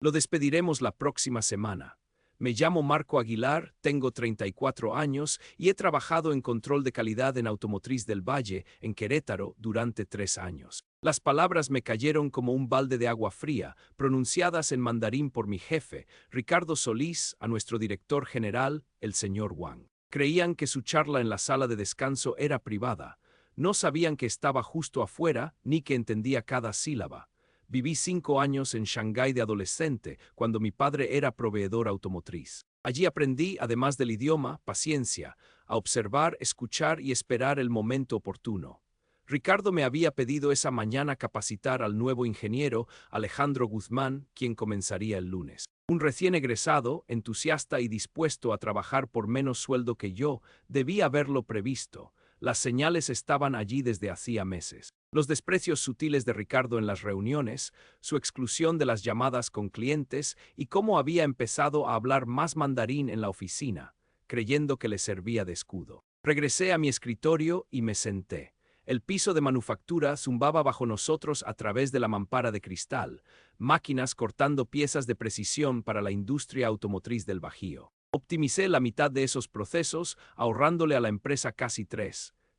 Lo despediremos la próxima semana. Me llamo Marco Aguilar, tengo 34 años y he trabajado en control de calidad en Automotriz del Valle, en Querétaro, durante 3 años. Las palabras me cayeron como un balde de agua fría, pronunciadas en mandarín por mi jefe, Ricardo Solís, a nuestro director general, el señor Wang. Creían que su charla en la sala de descanso era privada. No sabían que estaba justo afuera ni que entendía cada sílaba. Viví 5 años en Shanghái de adolescente, cuando mi padre era proveedor automotriz. Allí aprendí, además del idioma, paciencia, a observar, escuchar y esperar el momento oportuno. Ricardo me había pedido esa mañana capacitar al nuevo ingeniero, Alejandro Guzmán, quien comenzaría el lunes. Un recién egresado, entusiasta y dispuesto a trabajar por menos sueldo que yo, debía haberlo previsto. Las señales estaban allí desde hacía meses. Los desprecios sutiles de Ricardo en las reuniones, su exclusión de las llamadas con clientes y cómo había empezado a hablar más mandarín en la oficina, creyendo que le servía de escudo. Regresé a mi escritorio y me senté. El piso de manufactura zumbaba bajo nosotros a través de la mampara de cristal, máquinas cortando piezas de precisión para la industria automotriz del Bajío. Optimicé la mitad de esos procesos, ahorrándole a la empresa casi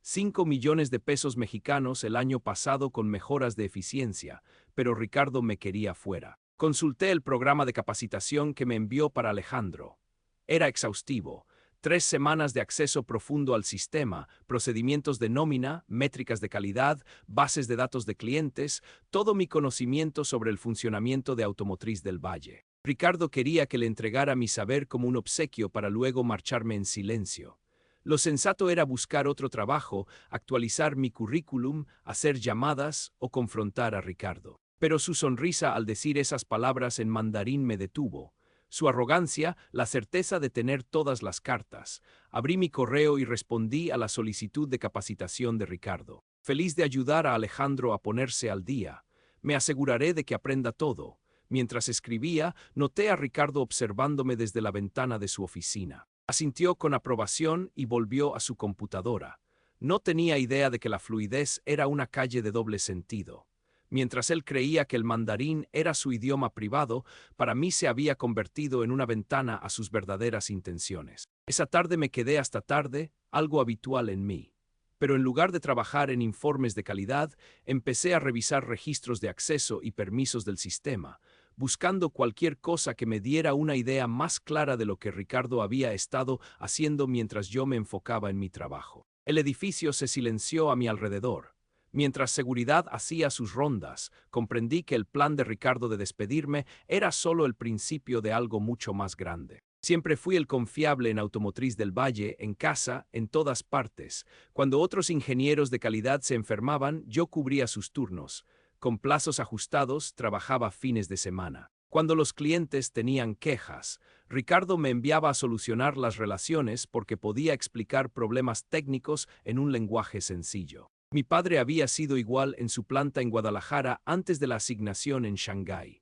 5 millones de pesos mexicanos el año pasado con mejoras de eficiencia, pero Ricardo me quería fuera. Consulté el programa de capacitación que me envió para Alejandro. Era exhaustivo. 3 semanas de acceso profundo al sistema, procedimientos de nómina, métricas de calidad, bases de datos de clientes, todo mi conocimiento sobre el funcionamiento de Automotriz del Valle. Ricardo quería que le entregara mi saber como un obsequio para luego marcharme en silencio. Lo sensato era buscar otro trabajo, actualizar mi currículum, hacer llamadas o confrontar a Ricardo. Pero su sonrisa al decir esas palabras en mandarín me detuvo. Su arrogancia, la certeza de tener todas las cartas. Abrí mi correo y respondí a la solicitud de capacitación de Ricardo. Feliz de ayudar a Alejandro a ponerse al día. Me aseguraré de que aprenda todo. Mientras escribía, noté a Ricardo observándome desde la ventana de su oficina. Asintió con aprobación y volvió a su computadora. No tenía idea de que la fluidez era una calle de doble sentido. Mientras él creía que el mandarín era su idioma privado, para mí se había convertido en una ventana a sus verdaderas intenciones. Esa tarde me quedé hasta tarde, algo habitual en mí. Pero en lugar de trabajar en informes de calidad, empecé a revisar registros de acceso y permisos del sistema, buscando cualquier cosa que me diera una idea más clara de lo que Ricardo había estado haciendo mientras yo me enfocaba en mi trabajo. El edificio se silenció a mi alrededor. Mientras seguridad hacía sus rondas, comprendí que el plan de Ricardo de despedirme era solo el principio de algo mucho más grande. Siempre fui el confiable en Automotriz del Valle, en casa, en todas partes. Cuando otros ingenieros de calidad se enfermaban, yo cubría sus turnos. Con plazos ajustados, trabajaba fines de semana. Cuando los clientes tenían quejas, Ricardo me enviaba a solucionar las relaciones porque podía explicar problemas técnicos en un lenguaje sencillo. Mi padre había sido igual en su planta en Guadalajara antes de la asignación en Shanghái.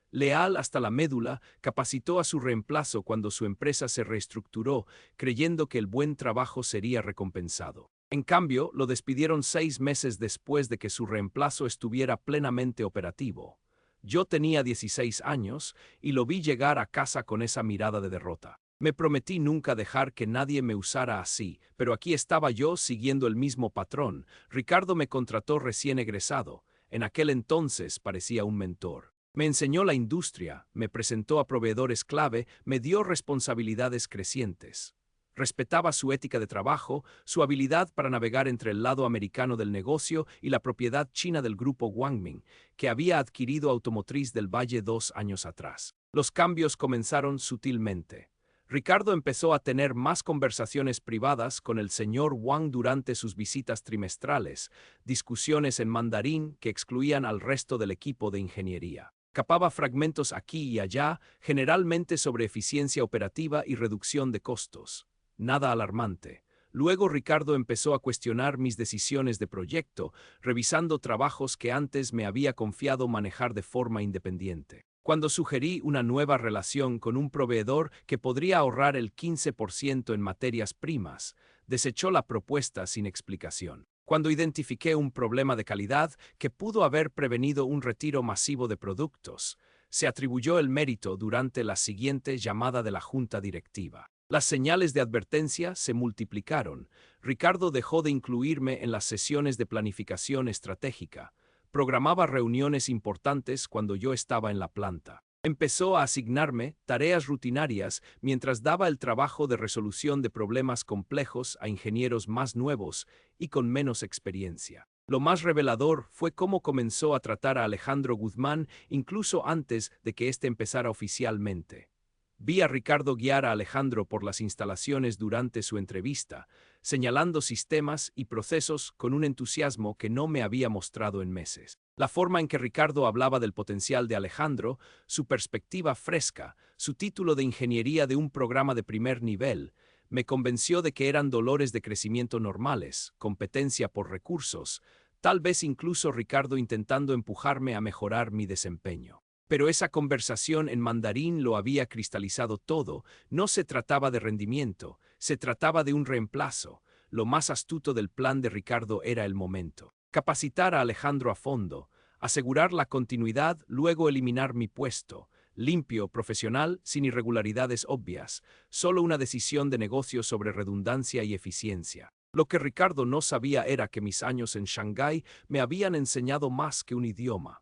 Leal hasta la médula, capacitó a su reemplazo cuando su empresa se reestructuró, creyendo que el buen trabajo sería recompensado. En cambio, lo despidieron 6 meses después de que su reemplazo estuviera plenamente operativo. Yo tenía 16 años y lo vi llegar a casa con esa mirada de derrota. Me prometí nunca dejar que nadie me usara así, pero aquí estaba yo siguiendo el mismo patrón. Ricardo me contrató recién egresado. En aquel entonces parecía un mentor. Me enseñó la industria, me presentó a proveedores clave, me dio responsabilidades crecientes. Respetaba su ética de trabajo, su habilidad para navegar entre el lado americano del negocio y la propiedad china del grupo Guangming, que había adquirido Automotriz del Valle 2 años atrás. Los cambios comenzaron sutilmente. Ricardo empezó a tener más conversaciones privadas con el señor Wang durante sus visitas trimestrales, discusiones en mandarín que excluían al resto del equipo de ingeniería. Capaba fragmentos aquí y allá, generalmente sobre eficiencia operativa y reducción de costos. Nada alarmante. Luego Ricardo empezó a cuestionar mis decisiones de proyecto, revisando trabajos que antes me había confiado manejar de forma independiente. Cuando sugerí una nueva relación con un proveedor que podría ahorrar el 15% en materias primas, desechó la propuesta sin explicación. Cuando identifiqué un problema de calidad que pudo haber prevenido un retiro masivo de productos, Se atribuyó el mérito durante la siguiente llamada de la junta directiva. Las señales de advertencia se multiplicaron. Ricardo dejó de incluirme en las sesiones de planificación estratégica. Programaba reuniones importantes cuando yo estaba en la planta. Empezó a asignarme tareas rutinarias mientras daba el trabajo de resolución de problemas complejos a ingenieros más nuevos y con menos experiencia. Lo más revelador fue cómo comenzó a tratar a Alejandro Guzmán incluso antes de que éste empezara oficialmente. Vi a Ricardo guiar a Alejandro por las instalaciones durante su entrevista, señalando sistemas y procesos con un entusiasmo que no me había mostrado en meses. La forma en que Ricardo hablaba del potencial de Alejandro, su perspectiva fresca, su título de ingeniería de un programa de primer nivel, me convenció de que eran dolores de crecimiento normales, competencia por recursos, tal vez incluso Ricardo intentando empujarme a mejorar mi desempeño. Pero esa conversación en mandarín lo había cristalizado todo. No se trataba de rendimiento, se trataba de un reemplazo. Lo más astuto del plan de Ricardo era el momento. Capacitar a Alejandro a fondo, asegurar la continuidad, luego eliminar mi puesto. Limpio, profesional, sin irregularidades obvias. Solo una decisión de negocio sobre redundancia y eficiencia. Lo que Ricardo no sabía era que mis años en Shanghái me habían enseñado más que un idioma.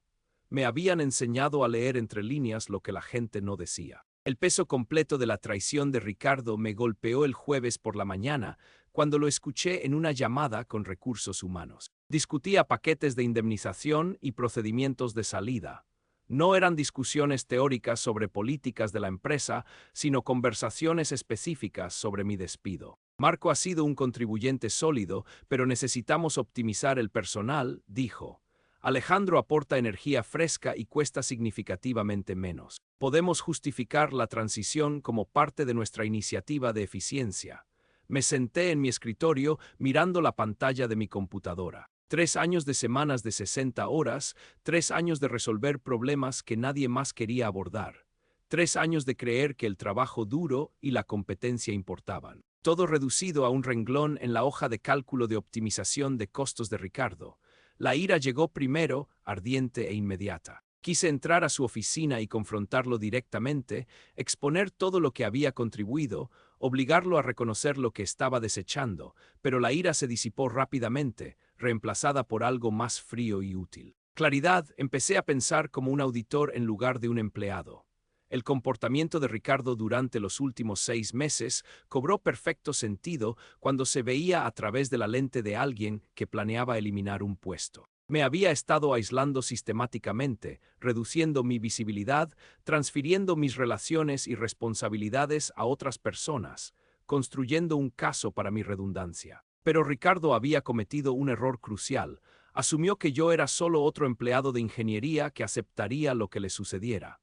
Me habían enseñado a leer entre líneas lo que la gente no decía. El peso completo de la traición de Ricardo me golpeó el jueves por la mañana, cuando lo escuché en una llamada con recursos humanos. Discutía paquetes de indemnización y procedimientos de salida. No eran discusiones teóricas sobre políticas de la empresa, sino conversaciones específicas sobre mi despido. Marco ha sido un contribuyente sólido, pero necesitamos optimizar el personal, dijo. Alejandro aporta energía fresca y cuesta significativamente menos. Podemos justificar la transición como parte de nuestra iniciativa de eficiencia. Me senté en mi escritorio mirando la pantalla de mi computadora. 3 años de semanas de 60 horas, 3 años de resolver problemas que nadie más quería abordar. 3 años de creer que el trabajo duro y la competencia importaban. Todo reducido a un renglón en la hoja de cálculo de optimización de costos de Ricardo. La ira llegó primero, ardiente e inmediata. Quise entrar a su oficina y confrontarlo directamente, exponer todo lo que había contribuido, obligarlo a reconocer lo que estaba desechando, pero la ira se disipó rápidamente, reemplazada por algo más frío y útil. Claridad, empecé a pensar como un auditor en lugar de un empleado. El comportamiento de Ricardo durante los últimos 6 meses cobró perfecto sentido cuando se veía a través de la lente de alguien que planeaba eliminar un puesto. Me había estado aislando sistemáticamente, reduciendo mi visibilidad, transfiriendo mis relaciones y responsabilidades a otras personas, construyendo un caso para mi redundancia. Pero Ricardo había cometido un error crucial. Asumió que yo era solo otro empleado de ingeniería que aceptaría lo que le sucediera.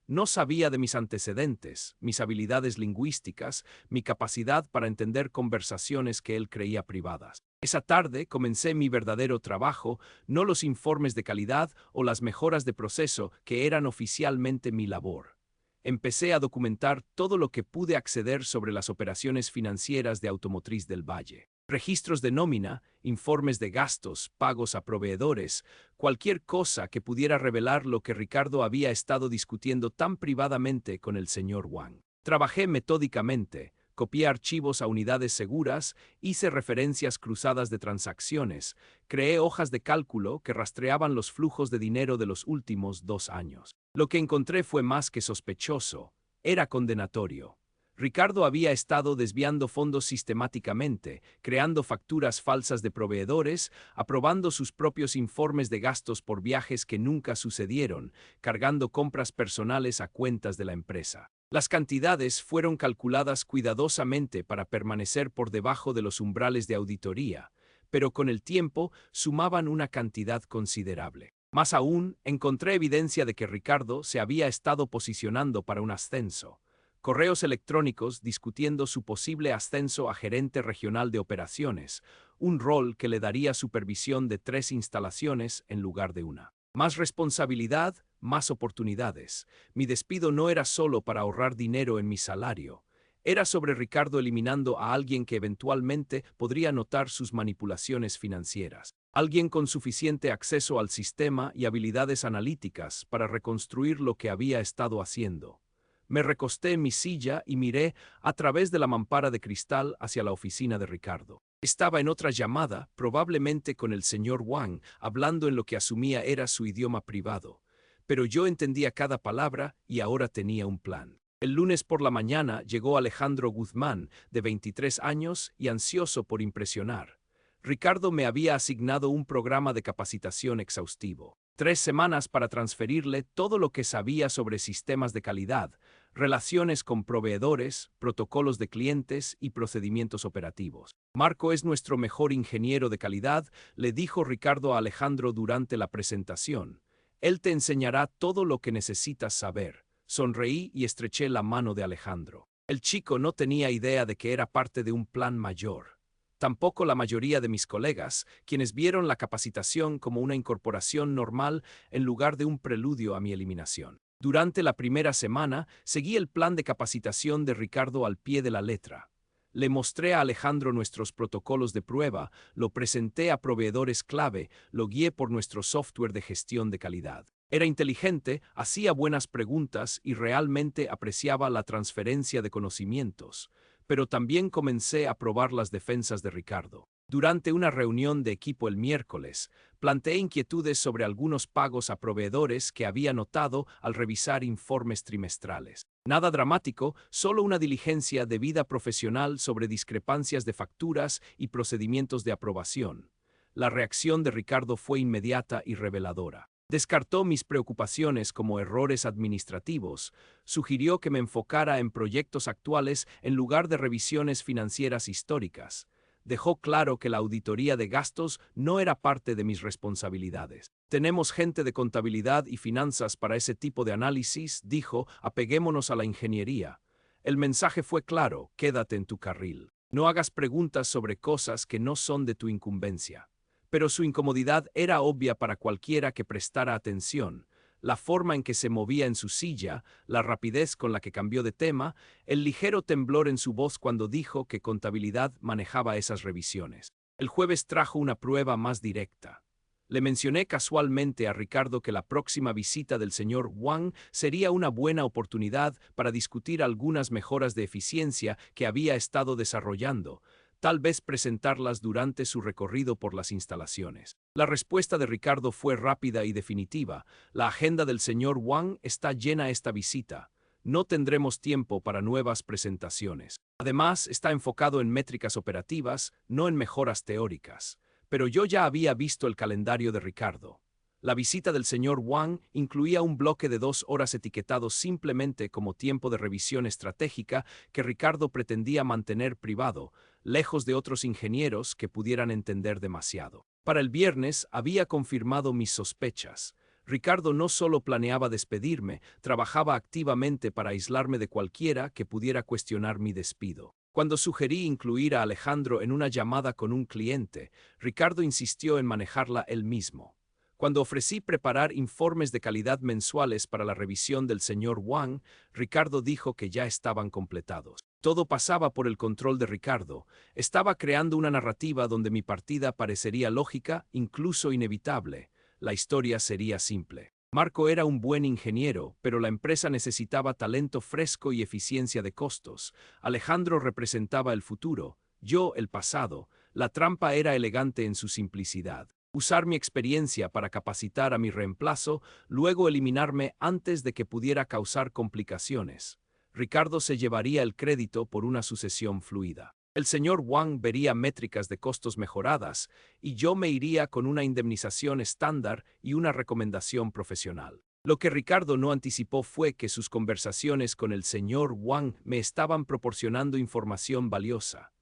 No sabía de mis antecedentes, mis habilidades lingüísticas, mi capacidad para entender conversaciones que él creía privadas. Esa tarde comencé mi verdadero trabajo, no los informes de calidad o las mejoras de proceso que eran oficialmente mi labor. Empecé a documentar todo lo que pude acceder sobre las operaciones financieras de Automotriz del Valle. Registros de nómina, informes de gastos, pagos a proveedores, cualquier cosa que pudiera revelar lo que Ricardo había estado discutiendo tan privadamente con el señor Wang. Trabajé metódicamente, copié archivos a unidades seguras, hice referencias cruzadas de transacciones, creé hojas de cálculo que rastreaban los flujos de dinero de los últimos 2 años. Lo que encontré fue más que sospechoso, era condenatorio. Ricardo había estado desviando fondos sistemáticamente, creando facturas falsas de proveedores, aprobando sus propios informes de gastos por viajes que nunca sucedieron, cargando compras personales a cuentas de la empresa. Las cantidades fueron calculadas cuidadosamente para permanecer por debajo de los umbrales de auditoría, pero con el tiempo sumaban una cantidad considerable. Más aún, encontré evidencia de que Ricardo se había estado posicionando para un ascenso. Correos electrónicos discutiendo su posible ascenso a gerente regional de operaciones, un rol que le daría supervisión de 3 instalaciones en lugar de una. Más responsabilidad, más oportunidades. Mi despido no era solo para ahorrar dinero en mi salario, Era sobre Ricardo eliminando a alguien que eventualmente podría notar sus manipulaciones financieras. Alguien con suficiente acceso al sistema y habilidades analíticas para reconstruir lo que había estado haciendo. Me recosté en mi silla y miré a través de la mampara de cristal hacia la oficina de Ricardo. Estaba en otra llamada, probablemente con el señor Wang, hablando en lo que asumía era su idioma privado. Pero yo entendía cada palabra y ahora tenía un plan. El lunes por la mañana llegó Alejandro Guzmán, de 23 años y ansioso por impresionar. Ricardo me había asignado un programa de capacitación exhaustivo. 3 semanas para transferirle todo lo que sabía sobre sistemas de calidad, relaciones con proveedores, protocolos de clientes y procedimientos operativos. Marco es nuestro mejor ingeniero de calidad, le dijo Ricardo a Alejandro durante la presentación. Él te enseñará todo lo que necesitas saber. Sonreí y estreché la mano de Alejandro. El chico no tenía idea de que era parte de un plan mayor. Tampoco la mayoría de mis colegas, quienes vieron la capacitación como una incorporación normal en lugar de un preludio a mi eliminación. Durante la primera semana, seguí el plan de capacitación de Ricardo al pie de la letra. Le mostré a Alejandro nuestros protocolos de prueba, lo presenté a proveedores clave, lo guié por nuestro software de gestión de calidad. Era inteligente, hacía buenas preguntas y realmente apreciaba la transferencia de conocimientos, pero también comencé a probar las defensas de Ricardo. Durante una reunión de equipo el miércoles, planteé inquietudes sobre algunos pagos a proveedores que había notado al revisar informes trimestrales. Nada dramático, solo una diligencia de vida profesional sobre discrepancias de facturas y procedimientos de aprobación. La reacción de Ricardo fue inmediata y reveladora. Descartó mis preocupaciones como errores administrativos, sugirió que me enfocara en proyectos actuales en lugar de revisiones financieras históricas. Dejó claro que la auditoría de gastos no era parte de mis responsabilidades. Tenemos gente de contabilidad y finanzas para ese tipo de análisis, dijo, apeguémonos a la ingeniería. El mensaje fue claro, quédate en tu carril. No hagas preguntas sobre cosas que no son de tu incumbencia. Pero su incomodidad era obvia para cualquiera que prestara atención. La forma en que se movía en su silla, la rapidez con la que cambió de tema, el ligero temblor en su voz cuando dijo que contabilidad manejaba esas revisiones. El jueves trajo una prueba más directa. Le mencioné casualmente a Ricardo que la próxima visita del señor Wang sería una buena oportunidad para discutir algunas mejoras de eficiencia que había estado desarrollando, tal vez presentarlas durante su recorrido por las instalaciones. La respuesta de Ricardo fue rápida y definitiva. La agenda del señor Wang está llena esta visita. No tendremos tiempo para nuevas presentaciones. Además, está enfocado en métricas operativas, no en mejoras teóricas. Pero yo ya había visto el calendario de Ricardo. La visita del señor Wang incluía un bloque de 2 horas etiquetado simplemente como tiempo de revisión estratégica que Ricardo pretendía mantener privado, lejos de otros ingenieros que pudieran entender demasiado. Para el viernes había confirmado mis sospechas. Ricardo no solo planeaba despedirme, trabajaba activamente para aislarme de cualquiera que pudiera cuestionar mi despido. Cuando sugerí incluir a Alejandro en una llamada con un cliente, Ricardo insistió en manejarla él mismo. Cuando ofrecí preparar informes de calidad mensuales para la revisión del señor Wang, Ricardo dijo que ya estaban completados. Todo pasaba por el control de Ricardo. Estaba creando una narrativa donde mi partida parecería lógica, incluso inevitable. La historia sería simple. Marco era un buen ingeniero, pero la empresa necesitaba talento fresco y eficiencia de costos. Alejandro representaba el futuro, yo el pasado. La trampa era elegante en su simplicidad. Usar mi experiencia para capacitar a mi reemplazo, luego eliminarme antes de que pudiera causar complicaciones. Ricardo se llevaría el crédito por una sucesión fluida. El señor Wang vería métricas de costos mejoradas y yo me iría con una indemnización estándar y una recomendación profesional. Lo que Ricardo no anticipó fue que sus conversaciones con el señor Wang me estaban proporcionando información valiosa.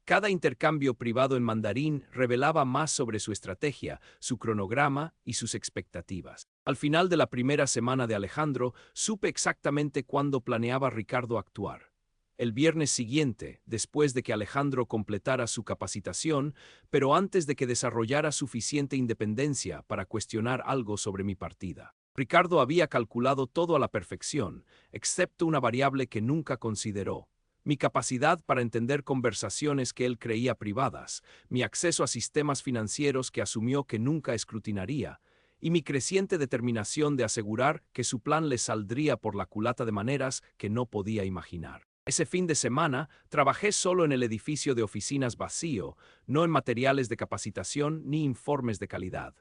Cada intercambio privado en mandarín revelaba más sobre su estrategia, su cronograma y sus expectativas. Al final de la primera semana de Alejandro, supe exactamente cuándo planeaba Ricardo actuar. El viernes siguiente, después de que Alejandro completara su capacitación, pero antes de que desarrollara suficiente independencia para cuestionar algo sobre mi partida. Ricardo había calculado todo a la perfección, excepto una variable que nunca consideró: Mi capacidad para entender conversaciones que él creía privadas, mi acceso a sistemas financieros que asumió que nunca escrutinaría, y mi creciente determinación de asegurar que su plan le saldría por la culata de maneras que no podía imaginar. Ese fin de semana trabajé solo en el edificio de oficinas vacío, no en materiales de capacitación ni informes de calidad.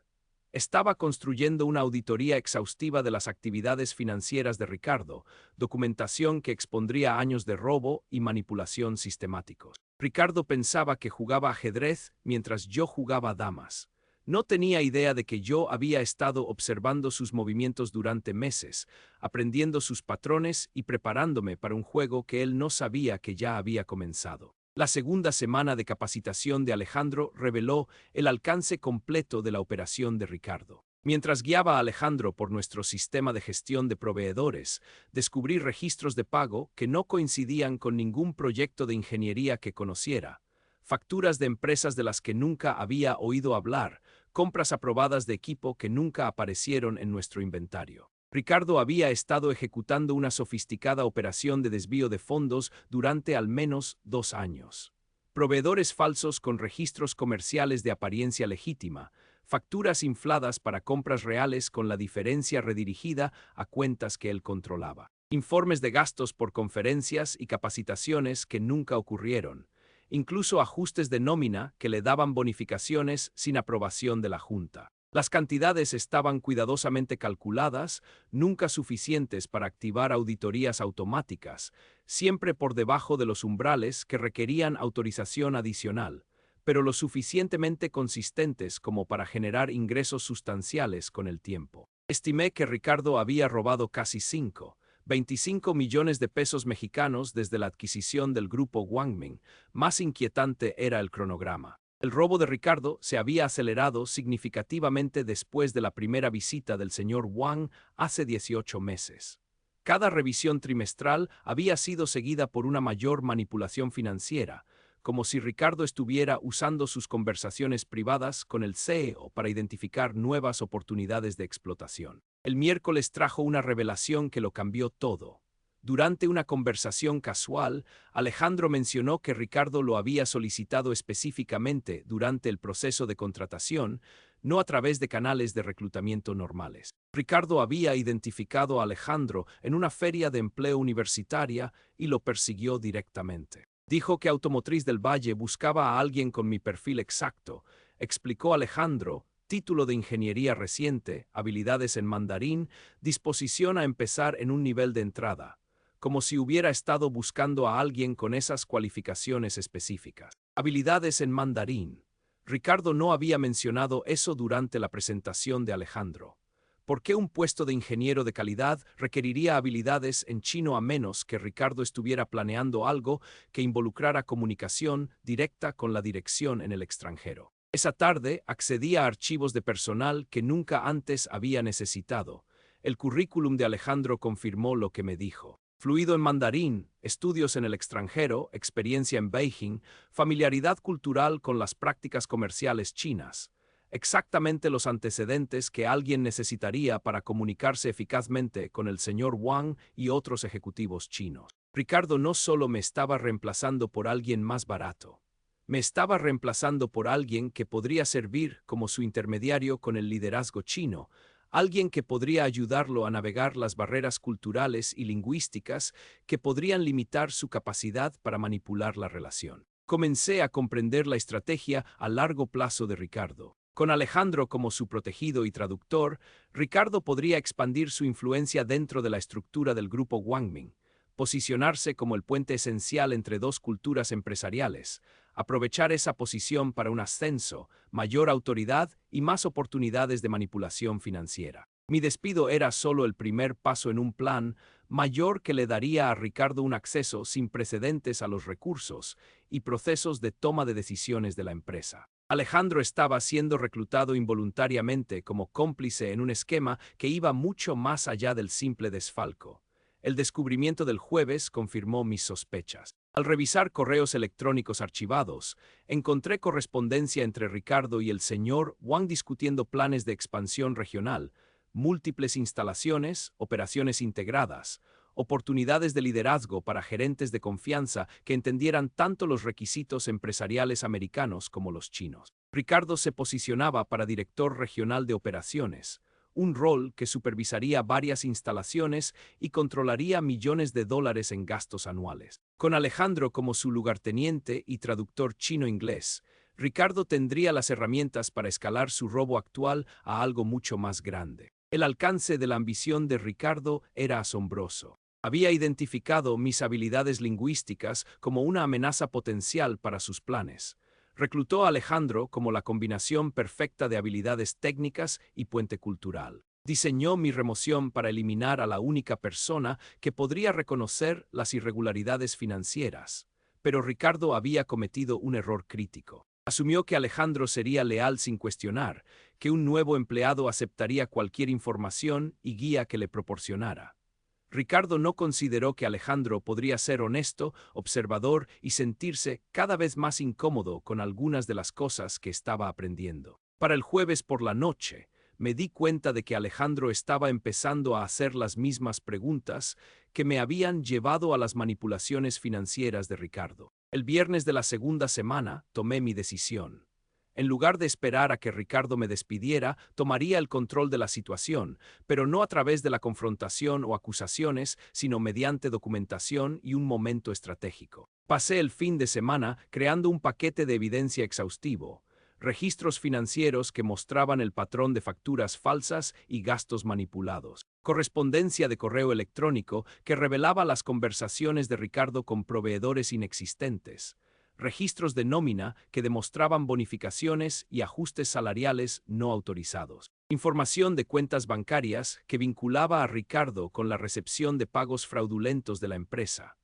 Estaba construyendo una auditoría exhaustiva de las actividades financieras de Ricardo, documentación que expondría años de robo y manipulación sistemáticos. Ricardo pensaba que jugaba ajedrez mientras yo jugaba damas. No tenía idea de que yo había estado observando sus movimientos durante meses, aprendiendo sus patrones y preparándome para un juego que él no sabía que ya había comenzado. La segunda semana de capacitación de Alejandro reveló el alcance completo de la operación de Ricardo. Mientras guiaba a Alejandro por nuestro sistema de gestión de proveedores, descubrí registros de pago que no coincidían con ningún proyecto de ingeniería que conociera, facturas de empresas de las que nunca había oído hablar, compras aprobadas de equipo que nunca aparecieron en nuestro inventario. Ricardo había estado ejecutando una sofisticada operación de desvío de fondos durante al menos 2 años. Proveedores falsos con registros comerciales de apariencia legítima, facturas infladas para compras reales con la diferencia redirigida a cuentas que él controlaba. Informes de gastos por conferencias y capacitaciones que nunca ocurrieron, incluso ajustes de nómina que le daban bonificaciones sin aprobación de la Junta. Las cantidades estaban cuidadosamente calculadas, nunca suficientes para activar auditorías automáticas, siempre por debajo de los umbrales que requerían autorización adicional, pero lo suficientemente consistentes como para generar ingresos sustanciales con el tiempo. Estimé que Ricardo había robado casi 25 millones de pesos mexicanos desde la adquisición del grupo Wangming. Más inquietante era el cronograma. El robo de Ricardo se había acelerado significativamente después de la primera visita del señor Wang hace 18 meses. Cada revisión trimestral había sido seguida por una mayor manipulación financiera, como si Ricardo estuviera usando sus conversaciones privadas con el CEO para identificar nuevas oportunidades de explotación. El miércoles trajo una revelación que lo cambió todo. Durante una conversación casual, Alejandro mencionó que Ricardo lo había solicitado específicamente durante el proceso de contratación, no a través de canales de reclutamiento normales. Ricardo había identificado a Alejandro en una feria de empleo universitaria y lo persiguió directamente. Dijo que Automotriz del Valle buscaba a alguien con mi perfil exacto, explicó Alejandro: título de ingeniería reciente, habilidades en mandarín, disposición a empezar en un nivel de entrada, como si hubiera estado buscando a alguien con esas cualificaciones específicas. Habilidades en mandarín. Ricardo no había mencionado eso durante la presentación de Alejandro. ¿Por qué un puesto de ingeniero de calidad requeriría habilidades en chino a menos que Ricardo estuviera planeando algo que involucrara comunicación directa con la dirección en el extranjero? Esa tarde accedí a archivos de personal que nunca antes había necesitado. El currículum de Alejandro confirmó lo que me dijo. Fluido en mandarín, estudios en el extranjero, experiencia en Beijing, familiaridad cultural con las prácticas comerciales chinas. Exactamente los antecedentes que alguien necesitaría para comunicarse eficazmente con el señor Wang y otros ejecutivos chinos. Ricardo no solo me estaba reemplazando por alguien más barato. Me estaba reemplazando por alguien que podría servir como su intermediario con el liderazgo chino, alguien que podría ayudarlo a navegar las barreras culturales y lingüísticas que podrían limitar su capacidad para manipular la relación. Comencé a comprender la estrategia a largo plazo de Ricardo. Con Alejandro como su protegido y traductor, Ricardo podría expandir su influencia dentro de la estructura del grupo Wangming, posicionarse como el puente esencial entre dos culturas empresariales, aprovechar esa posición para un ascenso, mayor autoridad y más oportunidades de manipulación financiera. Mi despido era solo el primer paso en un plan mayor que le daría a Ricardo un acceso sin precedentes a los recursos y procesos de toma de decisiones de la empresa. Alejandro estaba siendo reclutado involuntariamente como cómplice en un esquema que iba mucho más allá del simple desfalco. El descubrimiento del jueves confirmó mis sospechas. Al revisar correos electrónicos archivados, encontré correspondencia entre Ricardo y el señor Wang discutiendo planes de expansión regional, múltiples instalaciones, operaciones integradas, oportunidades de liderazgo para gerentes de confianza que entendieran tanto los requisitos empresariales americanos como los chinos. Ricardo se posicionaba para director regional de operaciones, un rol que supervisaría varias instalaciones y controlaría millones de dólares en gastos anuales. Con Alejandro como su lugarteniente y traductor chino-inglés, Ricardo tendría las herramientas para escalar su robo actual a algo mucho más grande. El alcance de la ambición de Ricardo era asombroso. Había identificado mis habilidades lingüísticas como una amenaza potencial para sus planes. Reclutó a Alejandro como la combinación perfecta de habilidades técnicas y puente cultural. Diseñó mi remoción para eliminar a la única persona que podría reconocer las irregularidades financieras. Pero Ricardo había cometido un error crítico. Asumió que Alejandro sería leal sin cuestionar, que un nuevo empleado aceptaría cualquier información y guía que le proporcionara. Ricardo no consideró que Alejandro podría ser honesto, observador y sentirse cada vez más incómodo con algunas de las cosas que estaba aprendiendo. Para el jueves por la noche, me di cuenta de que Alejandro estaba empezando a hacer las mismas preguntas que me habían llevado a las manipulaciones financieras de Ricardo. El viernes de la segunda semana tomé mi decisión. En lugar de esperar a que Ricardo me despidiera, tomaría el control de la situación, pero no a través de la confrontación o acusaciones, sino mediante documentación y un momento estratégico. Pasé el fin de semana creando un paquete de evidencia exhaustivo, registros financieros que mostraban el patrón de facturas falsas y gastos manipulados, correspondencia de correo electrónico que revelaba las conversaciones de Ricardo con proveedores inexistentes, registros de nómina que demostraban bonificaciones y ajustes salariales no autorizados, información de cuentas bancarias que vinculaba a Ricardo con la recepción de pagos fraudulentos de la empresa.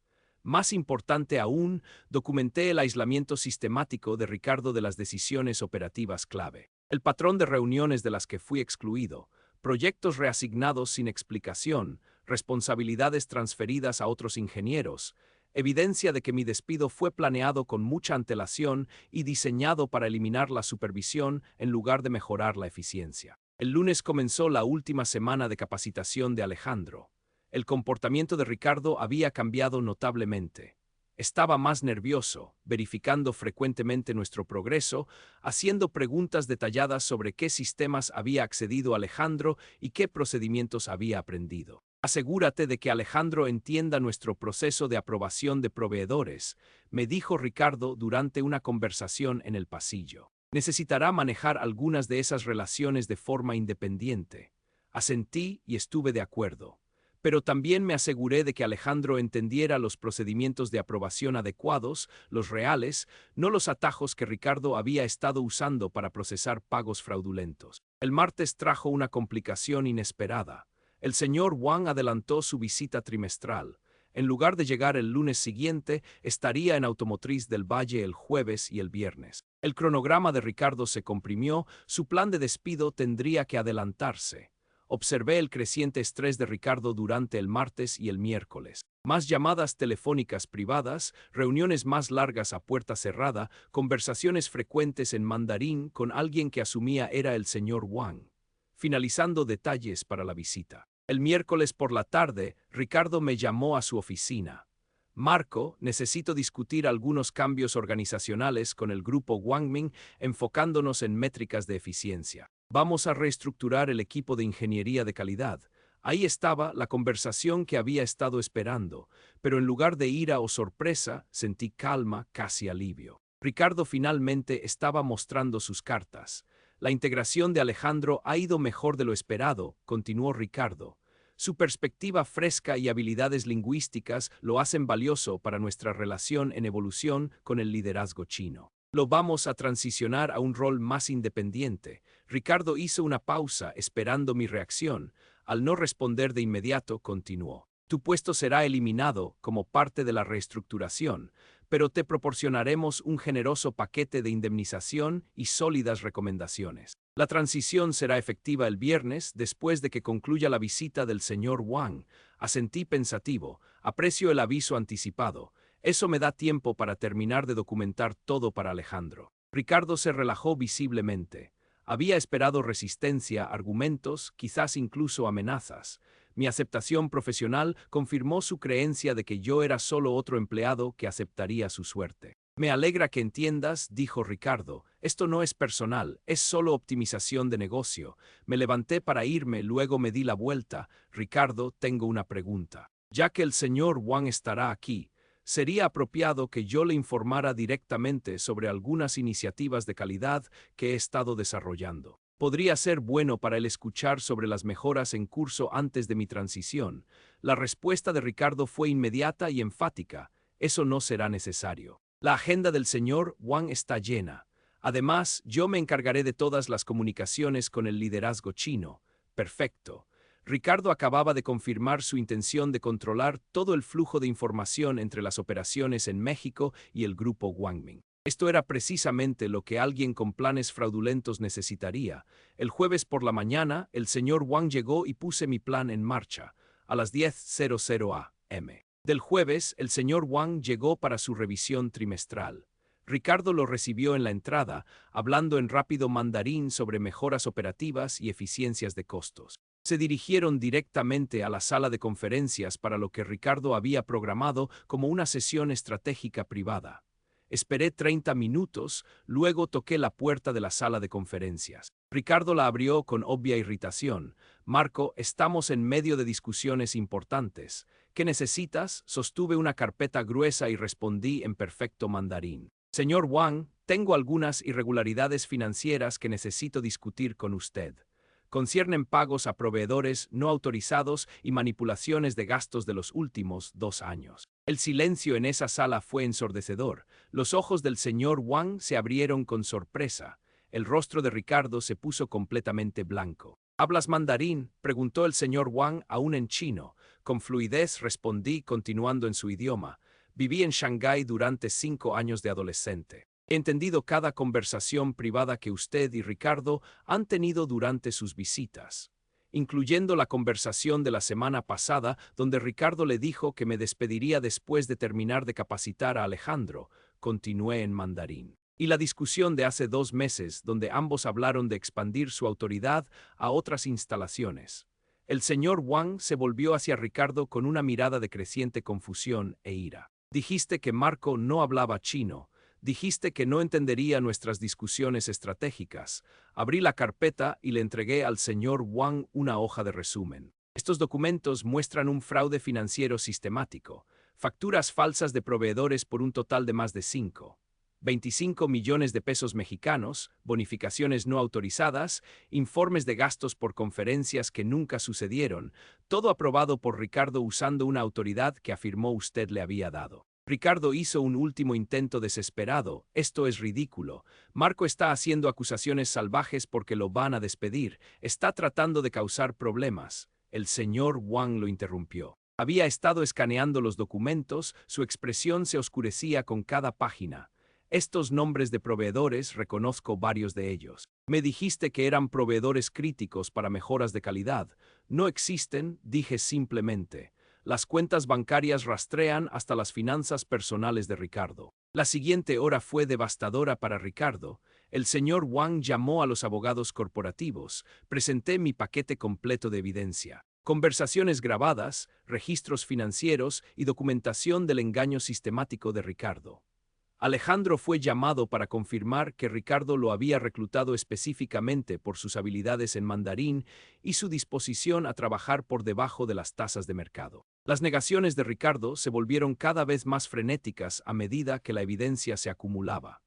Más importante aún, documenté el aislamiento sistemático de Ricardo de las decisiones operativas clave, el patrón de reuniones de las que fui excluido, proyectos reasignados sin explicación, responsabilidades transferidas a otros ingenieros, evidencia de que mi despido fue planeado con mucha antelación y diseñado para eliminar la supervisión en lugar de mejorar la eficiencia. El lunes comenzó la última semana de capacitación de Alejandro. El comportamiento de Ricardo había cambiado notablemente. Estaba más nervioso, verificando frecuentemente nuestro progreso, haciendo preguntas detalladas sobre qué sistemas había accedido Alejandro y qué procedimientos había aprendido. Asegúrate de que Alejandro entienda nuestro proceso de aprobación de proveedores, me dijo Ricardo durante una conversación en el pasillo. Necesitará manejar algunas de esas relaciones de forma independiente. Asentí y estuve de acuerdo. Pero también me aseguré de que Alejandro entendiera los procedimientos de aprobación adecuados, los reales, no los atajos que Ricardo había estado usando para procesar pagos fraudulentos. El martes trajo una complicación inesperada. El señor Wang adelantó su visita trimestral. En lugar de llegar el lunes siguiente, estaría en Automotriz del Valle el jueves y el viernes. El cronograma de Ricardo se comprimió, su plan de despido tendría que adelantarse. Observé el creciente estrés de Ricardo durante el martes y el miércoles. Más llamadas telefónicas privadas, reuniones más largas a puerta cerrada, conversaciones frecuentes en mandarín con alguien que asumía era el señor Wang. Finalizando detalles para la visita. El miércoles por la tarde, Ricardo me llamó a su oficina. Marco, necesito discutir algunos cambios organizacionales con el grupo Guangming, enfocándonos en métricas de eficiencia. Vamos a reestructurar el equipo de ingeniería de calidad. Ahí estaba la conversación que había estado esperando, pero en lugar de ira o sorpresa, sentí calma, casi alivio. Ricardo finalmente estaba mostrando sus cartas. La integración de Alejandro ha ido mejor de lo esperado, continuó Ricardo. Su perspectiva fresca y habilidades lingüísticas lo hacen valioso para nuestra relación en evolución con el liderazgo chino. Lo vamos a transicionar a un rol más independiente. Ricardo hizo una pausa esperando mi reacción. Al no responder de inmediato, continuó. Tu puesto será eliminado como parte de la reestructuración, pero te proporcionaremos un generoso paquete de indemnización y sólidas recomendaciones. La transición será efectiva el viernes después de que concluya la visita del señor Wang. Asentí pensativo. Aprecio el aviso anticipado. Eso me da tiempo para terminar de documentar todo para Alejandro. Ricardo se relajó visiblemente. Había esperado resistencia, argumentos, quizás incluso amenazas, Mi aceptación profesional confirmó su creencia de que yo era solo otro empleado que aceptaría su suerte. Me alegra que entiendas, dijo Ricardo, esto no es personal, es solo optimización de negocio. Me levanté para irme, luego me di la vuelta. Ricardo, tengo una pregunta. Ya que el señor Wang estará aquí, sería apropiado que yo le informara directamente sobre algunas iniciativas de calidad que he estado desarrollando. Podría ser bueno para él escuchar sobre las mejoras en curso antes de mi transición. La respuesta de Ricardo fue inmediata y enfática. Eso no será necesario. La agenda del señor Wang está llena. Además, yo me encargaré de todas las comunicaciones con el liderazgo chino. Perfecto. Ricardo acababa de confirmar su intención de controlar todo el flujo de información entre las operaciones en México y el grupo Guangming. Esto era precisamente lo que alguien con planes fraudulentos necesitaría. El jueves por la mañana, el señor Wang llegó y puse mi plan en marcha, a las 10:00 am. Del jueves, el señor Wang llegó para su revisión trimestral. Ricardo lo recibió en la entrada, hablando en rápido mandarín sobre mejoras operativas y eficiencias de costos. Se dirigieron directamente a la sala de conferencias para lo que Ricardo había programado como una sesión estratégica privada. Esperé 30 minutos, luego toqué la puerta de la sala de conferencias. Ricardo la abrió con obvia irritación. Marco, estamos en medio de discusiones importantes. ¿Qué necesitas? Sostuve una carpeta gruesa y respondí en perfecto mandarín. Señor Wang, tengo algunas irregularidades financieras que necesito discutir con usted. Conciernen pagos a proveedores no autorizados y manipulaciones de gastos de los últimos 2 años. El silencio en esa sala fue ensordecedor. Los ojos del señor Wang se abrieron con sorpresa. El rostro de Ricardo se puso completamente blanco. ¿Hablas mandarín?, preguntó el señor Wang aún en chino. Con fluidez respondí, continuando en su idioma. Viví en Shanghái durante 5 años de adolescente. He entendido cada conversación privada que usted y Ricardo han tenido durante sus visitas, incluyendo la conversación de la semana pasada donde Ricardo le dijo que me despediría después de terminar de capacitar a Alejandro. Continué en mandarín. Y la discusión de hace 2 meses donde ambos hablaron de expandir su autoridad a otras instalaciones. El señor Wang se volvió hacia Ricardo con una mirada de creciente confusión e ira. Dijiste que Marco no hablaba chino. Dijiste que no entendería nuestras discusiones estratégicas. Abrí la carpeta y le entregué al señor Wang una hoja de resumen. Estos documentos muestran un fraude financiero sistemático, facturas falsas de proveedores por un total de más de 25 millones de pesos mexicanos, bonificaciones no autorizadas, informes de gastos por conferencias que nunca sucedieron, todo aprobado por Ricardo usando una autoridad que afirmó usted le había dado. Ricardo hizo un último intento desesperado. Esto es ridículo. Marco está haciendo acusaciones salvajes porque lo van a despedir. Está tratando de causar problemas. El señor Wang lo interrumpió. Había estado escaneando los documentos, su expresión se oscurecía con cada página. Estos nombres de proveedores, reconozco varios de ellos. Me dijiste que eran proveedores críticos para mejoras de calidad. No existen, dije simplemente. Las cuentas bancarias rastrean hasta las finanzas personales de Ricardo. La siguiente hora fue devastadora para Ricardo. El señor Wang llamó a los abogados corporativos. Presenté mi paquete completo de evidencia. Conversaciones grabadas, registros financieros y documentación del engaño sistemático de Ricardo. Alejandro fue llamado para confirmar que Ricardo lo había reclutado específicamente por sus habilidades en mandarín y su disposición a trabajar por debajo de las tasas de mercado. Las negaciones de Ricardo se volvieron cada vez más frenéticas a medida que la evidencia se acumulaba.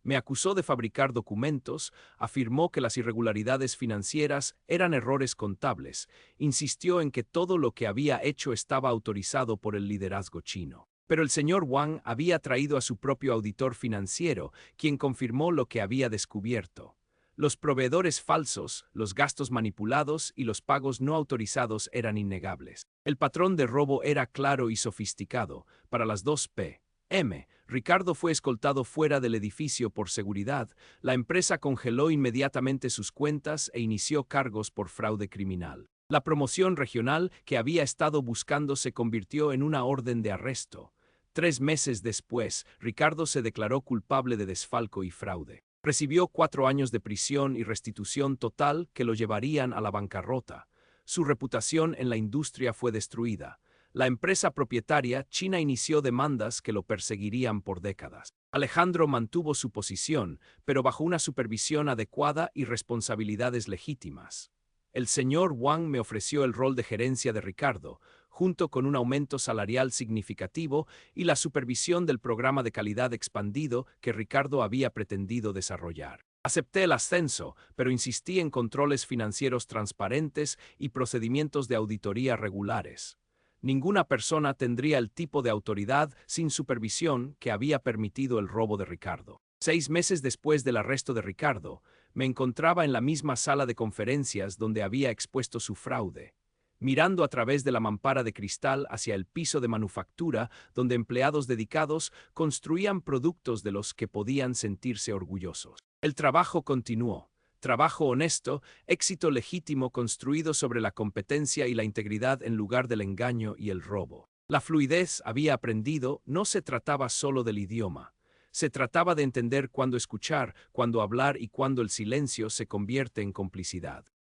Me acusó de fabricar documentos, afirmó que las irregularidades financieras eran errores contables, insistió en que todo lo que había hecho estaba autorizado por el liderazgo chino. Pero el señor Wang había traído a su propio auditor financiero, quien confirmó lo que había descubierto. Los proveedores falsos, los gastos manipulados y los pagos no autorizados eran innegables. El patrón de robo era claro y sofisticado. Para las 2 p.m., Ricardo fue escoltado fuera del edificio por seguridad. La empresa congeló inmediatamente sus cuentas e inició cargos por fraude criminal. La promoción regional que había estado buscando se convirtió en una orden de arresto. 3 meses después, Ricardo se declaró culpable de desfalco y fraude. Recibió 4 años de prisión y restitución total que lo llevarían a la bancarrota. su reputación en la industria fue destruida. La empresa propietaria china inició demandas que lo perseguirían por décadas. Alejandro mantuvo su posición, pero bajo una supervisión adecuada y responsabilidades legítimas. El señor Wang me ofreció el rol de gerencia de Ricardo, junto con un aumento salarial significativo y la supervisión del programa de calidad expandido que Ricardo había pretendido desarrollar. Acepté el ascenso, pero insistí en controles financieros transparentes y procedimientos de auditoría regulares. Ninguna persona tendría el tipo de autoridad sin supervisión que había permitido el robo de Ricardo. 6 meses después del arresto de Ricardo, me encontraba en la misma sala de conferencias donde había expuesto su fraude, mirando a través de la mampara de cristal hacia el piso de manufactura donde empleados dedicados construían productos de los que podían sentirse orgullosos. El trabajo continuó. Trabajo honesto, éxito legítimo construido sobre la competencia y la integridad en lugar del engaño y el robo. La fluidez, había aprendido, no se trataba solo del idioma. Se trataba de entender cuándo escuchar, cuándo hablar y cuándo el silencio se convierte en complicidad.